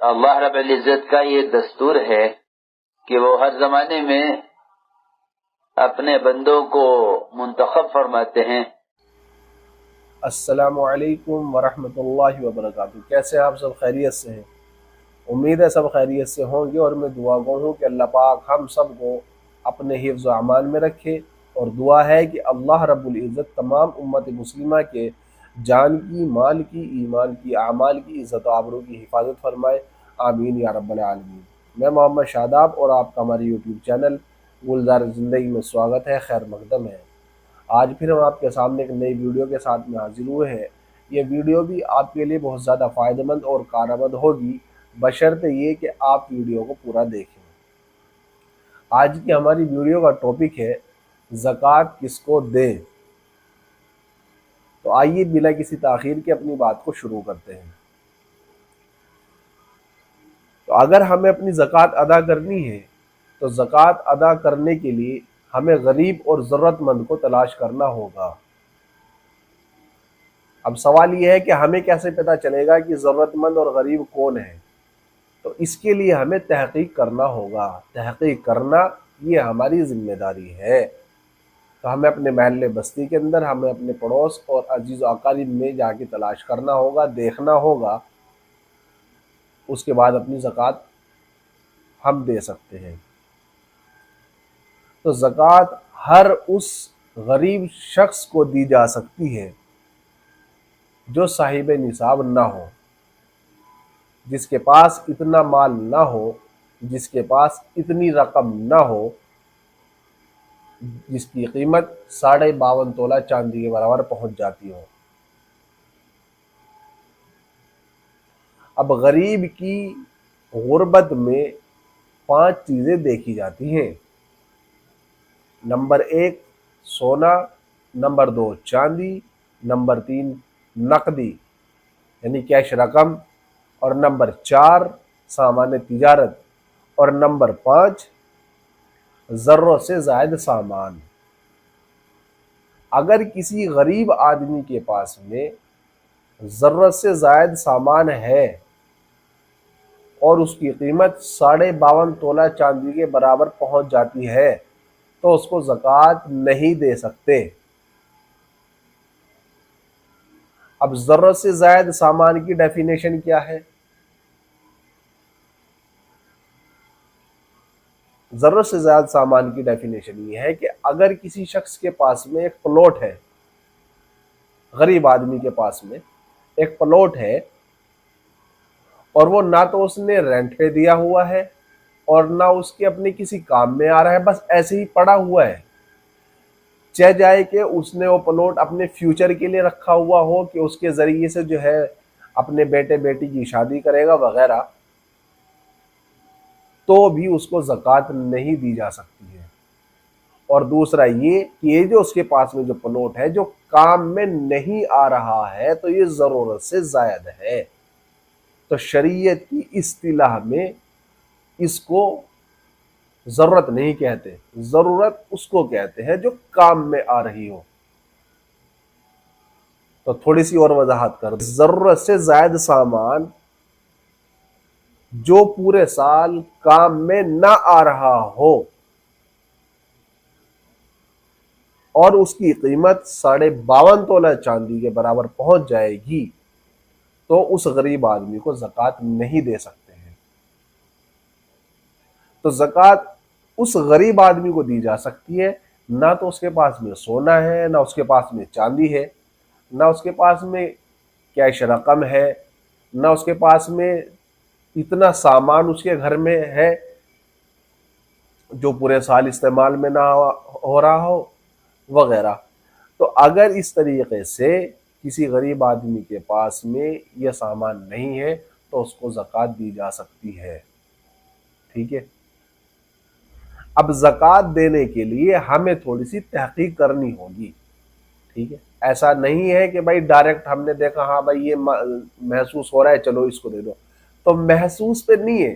اللہ رب العزت کا یہ دستور ہے کہ وہ ہر زمانے میں اپنے بندوں کو منتخب فرماتے ہیں۔ السلام علیکم ورحمۃ اللہ وبرکاتہ۔ کیسے آپ سب خیریت سے ہیں؟ امید ہے سب خیریت سے ہوں گے، اور میں دعا گو ہوں کہ اللہ پاک ہم سب کو اپنے حفظ و امان میں رکھے، اور دعا ہے کہ اللہ رب العزت تمام امت مسلمہ کے جان کی، مال کی، ایمان کی، اعمال کی، عزت و آبرو کی حفاظت فرمائے، آمین یا رب العالمین۔ میں محمد شاداب اور آپ کا ہمارے یوٹیوب چینل گلزار زندگی میں سواگت ہے، خیر مقدم ہے۔ آج پھر ہم آپ کے سامنے ایک نئی ویڈیو کے ساتھ میں حاضر ہوئے ہیں۔ یہ ویڈیو بھی آپ کے لیے بہت زیادہ فائدہ مند اور کارآمد ہوگی، بشرطے یہ کہ آپ ویڈیو کو پورا دیکھیں۔ آج کی ہماری ویڈیو کا ٹاپک ہے زکوٰۃ کس کو دیں۔ تو آئیے بلا کسی تاخیر کے اپنی بات کو شروع کرتے ہیں۔ تو اگر ہمیں اپنی زکوٰۃ ادا کرنی ہے تو زکوٰۃ ادا کرنے کے لیے ہمیں غریب اور ضرورت مند کو تلاش کرنا ہوگا۔ اب سوال یہ ہے کہ ہمیں کیسے پتہ چلے گا کہ ضرورت مند اور غریب کون ہے؟ تو اس کے لیے ہمیں تحقیق کرنا ہوگا۔ تحقیق کرنا یہ ہماری ذمہ داری ہے۔ تو ہمیں اپنے محلے بستی کے اندر، ہمیں اپنے پڑوس اور عزیز و اقارب میں جا کے تلاش کرنا ہوگا، دیکھنا ہوگا، اس کے بعد اپنی زکوٰۃ ہم دے سکتے ہیں۔ تو زکوٰۃ ہر اس غریب شخص کو دی جا سکتی ہے جو صاحب نصاب نہ ہو، جس کے پاس اتنا مال نہ ہو، جس کے پاس اتنی رقم نہ ہو جس کی قیمت 52.5 تولہ چاندی کے برابر پہنچ جاتی ہو۔ اب غریب کی غربت میں 5 چیزیں دیکھی جاتی ہیں۔ نمبر 1 سونا، نمبر 2 چاندی، نمبر 3 نقدی یعنی کیش رقم، اور نمبر 4 سامان تجارت، اور نمبر 5 ضرورت سے زائد سامان۔ اگر کسی غریب آدمی کے پاس میں ضرورت سے زائد سامان ہے اور اس کی قیمت 52.5 تولہ چاندی کے برابر پہنچ جاتی ہے تو اس کو زکوٰۃ نہیں دے سکتے۔ اب ضرورت سے زائد سامان کی ڈیفینیشن کیا ہے؟ ضرورت سے زائد سامان کی ڈیفینیشن یہ ہے کہ اگر کسی شخص کے پاس میں ایک پلاٹ ہے، غریب آدمی کے پاس میں ایک پلاٹ ہے، اور وہ نہ تو اس نے رینٹ پہ دیا ہوا ہے اور نہ اس کے اپنے کسی کام میں آ رہا ہے، بس ایسے ہی پڑا ہوا ہے، چہ جائے کہ اس نے وہ پلاٹ اپنے فیوچر کے لیے رکھا ہوا ہو کہ اس کے ذریعے سے جو ہے اپنے بیٹے بیٹی کی شادی کرے گا وغیرہ، تو بھی اس کو زکوٰۃ نہیں دی جا سکتی ہے۔ اور دوسرا یہ کہ یہ جو اس کے پاس میں جو پلاٹ ہے جو کام میں نہیں آ رہا ہے تو یہ ضرورت سے زائد ہے۔ تو شریعت کی اصطلاح میں اس کو ضرورت نہیں کہتے، ضرورت اس کو کہتے ہیں جو کام میں آ رہی ہو۔ تو تھوڑی سی اور وضاحت کر دیں۔ ضرورت سے زائد سامان جو پورے سال کام میں نہ آ رہا ہو اور اس کی قیمت 52.5 تولہ چاندی کے برابر پہنچ جائے گی تو اس غریب آدمی کو زکوٰۃ نہیں دے سکتے ہیں۔ تو زکوٰۃ اس غریب آدمی کو دی جا سکتی ہے نہ تو اس کے پاس میں سونا ہے، نہ اس کے پاس میں چاندی ہے، نہ اس کے پاس میں کیش رقم ہے، نہ اس کے پاس میں اتنا سامان اس کے گھر میں ہے جو پورے سال استعمال میں نہ ہو رہا ہو وغیرہ۔ تو اگر اس طریقے سے کسی غریب آدمی کے پاس میں یہ سامان نہیں ہے تو اس کو زکوٰۃ دی جا سکتی ہے۔ ٹھیک ہے۔ اب زکوٰۃ دینے کے لیے ہمیں تھوڑی سی تحقیق کرنی ہوگی۔ ٹھیک ہے، ایسا نہیں ہے کہ بھائی ڈائریکٹ ہم نے دیکھا ہاں بھائی یہ محسوس ہو رہا ہے چلو اس کو دے دو، تو محسوس پہ نہیں ہے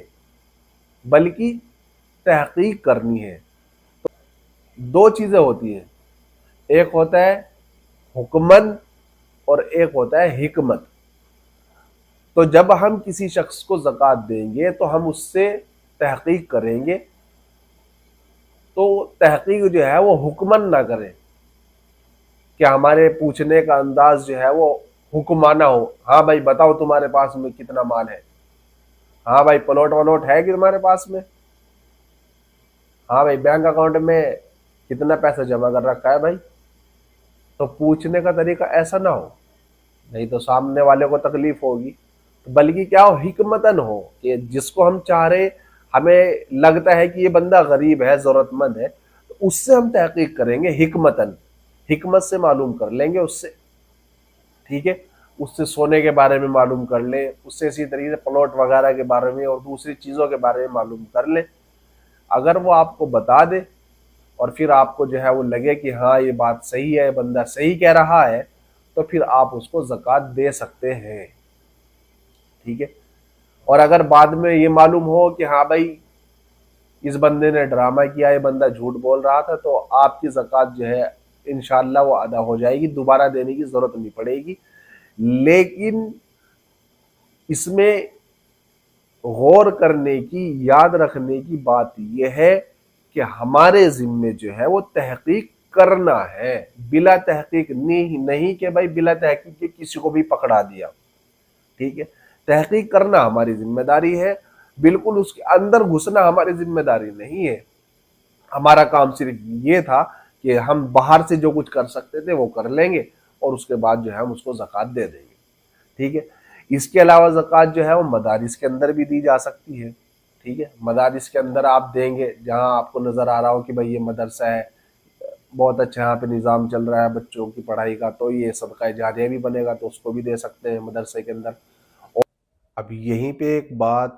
بلکہ تحقیق کرنی ہے۔ تو 2 چیزیں ہوتی ہیں، ایک ہوتا ہے حکمن اور ایک ہوتا ہے حکمت۔ تو جب ہم کسی شخص کو زکوٰۃ دیں گے تو ہم اس سے تحقیق کریں گے، تو تحقیق جو ہے وہ حکمن نہ کریں کہ ہمارے پوچھنے کا انداز جو ہے وہ حکمانہ ہو. ہاں بھائی بتاؤ تمہارے پاس میں کتنا مال ہے، ہاں بھائی پلوٹ ولوٹ ہے کہ تمہارے پاس میں، ہاں بھائی بینک اکاؤنٹ میں کتنا پیسہ جمع کر رکھا ہے بھائی. تو پوچھنے کا طریقہ ایسا نہ ہو، نہیں تو سامنے والے کو تکلیف ہوگی. بلکہ کیا ہو، حکمتن ہو کہ جس کو ہم چاہ رہے، ہمیں لگتا ہے کہ یہ بندہ غریب ہے، ضرورت مند ہے، تو اس سے ہم تحقیق کریں گے حکمتن، حکمت سے معلوم کر لیں گے اس سے. ٹھیک ہے، اس سے سونے کے بارے میں معلوم کر لیں، اس سے اسی طریقے سے پلاٹ وغیرہ کے بارے میں اور دوسری چیزوں کے بارے میں معلوم کر لیں. اگر وہ آپ کو بتا دے اور پھر آپ کو جو ہے وہ لگے کہ ہاں یہ بات صحیح ہے، بندہ صحیح کہہ رہا ہے، تو پھر آپ اس کو زکوٰۃ دے سکتے ہیں. ٹھیک ہے، اور اگر بعد میں یہ معلوم ہو کہ ہاں بھائی اس بندے نے ڈرامہ کیا، یہ بندہ جھوٹ بول رہا تھا، تو آپ کی زکوٰۃ جو ہے انشاءاللہ وہ ادا ہو جائے گی، دوبارہ دینے کی ضرورت نہیں پڑے گی. لیکن اس میں غور کرنے کی، یاد رکھنے کی بات یہ ہے کہ ہمارے ذمے جو ہے وہ تحقیق کرنا ہے، بلا تحقیق نہیں کہ بھائی بلا تحقیق کے کسی کو بھی پکڑا دیا. ٹھیک ہے، تحقیق کرنا ہماری ذمہ داری ہے، بالکل اس کے اندر گھسنا ہماری ذمہ داری نہیں ہے. ہمارا کام صرف یہ تھا کہ ہم باہر سے جو کچھ کر سکتے تھے وہ کر لیں گے اور اس کے بعد جو ہے ہم اس کو زکوٰۃ دے دیں گے. ٹھیک ہے، اس کے علاوہ زکوٰۃ جو ہے وہ مدارس کے اندر بھی دی جا سکتی ہے. ٹھیک ہے، مدارس کے اندر آپ دیں گے جہاں آپ کو نظر آ رہا ہو کہ بھائی یہ مدرسہ ہے، بہت اچھا یہاں پہ نظام چل رہا ہے بچوں کی پڑھائی کا، تو یہ صدقہ جاریہ بھی بنے گا، تو اس کو بھی دے سکتے ہیں مدرسے کے اندر. اب یہیں پہ ایک بات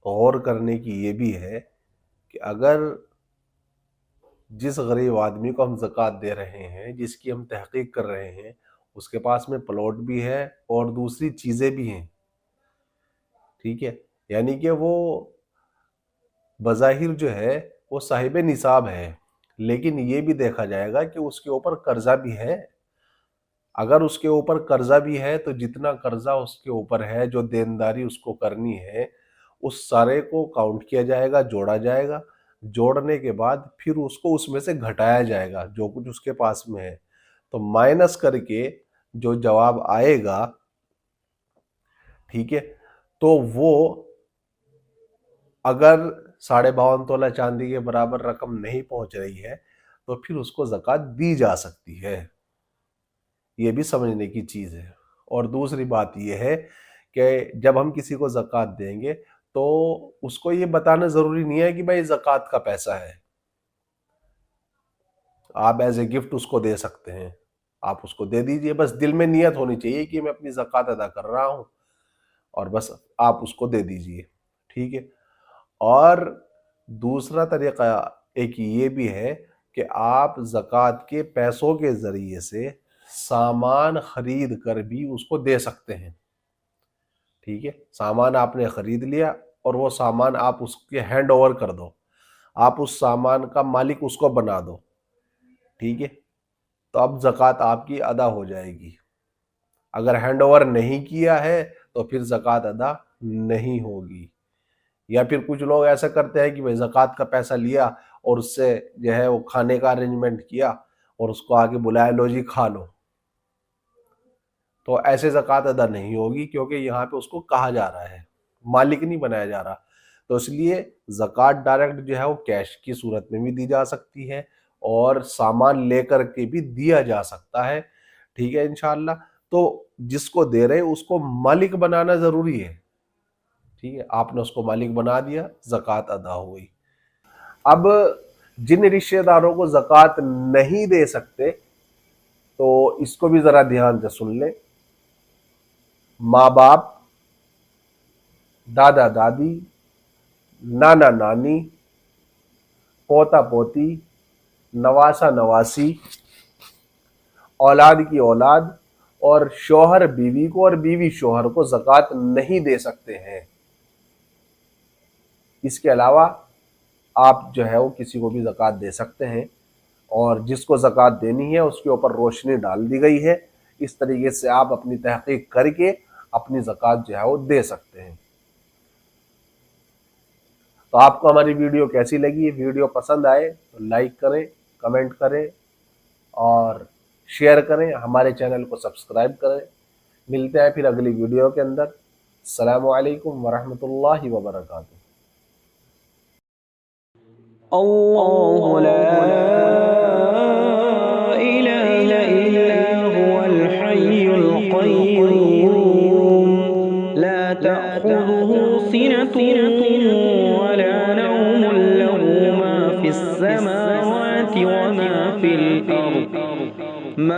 غور کرنے کی یہ بھی ہے کہ اگر جس غریب آدمی کو ہم زکوٰۃ دے رہے ہیں، جس کی ہم تحقیق کر رہے ہیں، اس کے پاس میں پلاٹ بھی ہے اور دوسری چیزیں بھی ہیں. ٹھیک ہے، یعنی کہ وہ بظاہر جو ہے وہ صاحب نصاب ہے، لیکن یہ بھی دیکھا جائے گا کہ اس کے اوپر قرضہ بھی ہے. اگر اس کے اوپر قرضہ بھی ہے تو جتنا قرضہ اس کے اوپر ہے، جو دینداری اس کو کرنی ہے، اس سارے کو کاؤنٹ کیا جائے گا، جوڑا جائے گا. جوڑنے کے بعد پھر اس کو اس میں سے گھٹایا جائے گا جو کچھ اس کے پاس میں ہے، تو مائنس کر کے جو جواب آئے گا، ٹھیک ہے، تو وہ اگر 52.5 تولہ چاندی کے برابر رقم نہیں پہنچ رہی ہے تو پھر اس کو زکوٰۃ دی جا سکتی ہے. یہ بھی سمجھنے کی چیز ہے. اور دوسری بات یہ ہے کہ جب ہم کسی کو زکوٰۃ دیں گے تو اس کو یہ بتانا ضروری نہیں ہے کہ بھائی زکوٰۃ کا پیسہ ہے. آپ ایز اے گفٹ اس کو دے سکتے ہیں، آپ اس کو دے دیجئے، بس دل میں نیت ہونی چاہیے کہ میں اپنی زکوٰۃ ادا کر رہا ہوں، اور بس آپ اس کو دے دیجئے. ٹھیک ہے، اور دوسرا طریقہ ایک یہ بھی ہے کہ آپ زکوٰۃ کے پیسوں کے ذریعے سے سامان خرید کر بھی اس کو دے سکتے ہیں. ٹھیک ہے، سامان آپ نے خرید لیا اور وہ سامان آپ اس کے ہینڈ اوور کر دو، آپ اس سامان کا مالک اس کو بنا دو. ٹھیک ہے، تو اب زکوٰۃ آپ کی ادا ہو جائے گی. اگر ہینڈ اوور نہیں کیا ہے تو پھر زکوٰۃ ادا نہیں ہوگی. یا پھر کچھ لوگ ایسا کرتے ہیں کہ بھائی زکوٰۃ کا پیسہ لیا اور اس سے جو ہے وہ کھانے کا ارینجمنٹ کیا اور اس کو آگے بلایا، لو جی کھا لو، تو ایسے زکوٰۃ ادا نہیں ہوگی، کیونکہ یہاں پہ اس کو کہا جا رہا ہے، مالک نہیں بنایا جا رہا. تو اس لیے زکوٰۃ ڈائریکٹ جو ہے وہ کیش کی صورت میں بھی دی جا سکتی ہے اور سامان لے کر کے بھی دیا جا سکتا ہے. ٹھیک ہے انشاءاللہ. تو جس کو دے رہے اس کو مالک بنانا ضروری ہے. ٹھیک ہے، آپ نے اس کو مالک بنا دیا، زکوٰۃ ادا ہو گئی. اب جن رشتہ داروں کو زکوٰۃ نہیں دے سکتے تو اس کو بھی ذرا دھیان سے سن لیں. ماں باپ، دادا دادی، نانا نانی، پوتا پوتی، نواسا نواسی، اولاد کی اولاد، اور شوہر بیوی کو اور بیوی شوہر کو زکوٰۃ نہیں دے سکتے ہیں. اس کے علاوہ آپ جو ہے وہ کسی کو بھی زکوٰۃ دے سکتے ہیں، اور جس کو زکوٰۃ دینی ہے اس کے اوپر روشنی ڈال دی گئی ہے. اس طریقے سے آپ اپنی تحقیق کر کے اپنی زکوٰۃ جو ہے وہ دے سکتے ہیں۔ تو آپ کو ہماری ویڈیو کیسی لگی؟ ویڈیو پسند آئے تو لائک کریں، کمنٹ کریں اور شیئر کریں، ہمارے چینل کو سبسکرائب کریں۔ ملتے ہیں پھر اگلی ویڈیو کے اندر۔ السلام علیکم ورحمۃ اللہ وبرکاتہ۔ اللہ لا الہ الا هو الحی القیوم لا تأخذه سنة ولا نوم له ما في السماوات وما في الأرض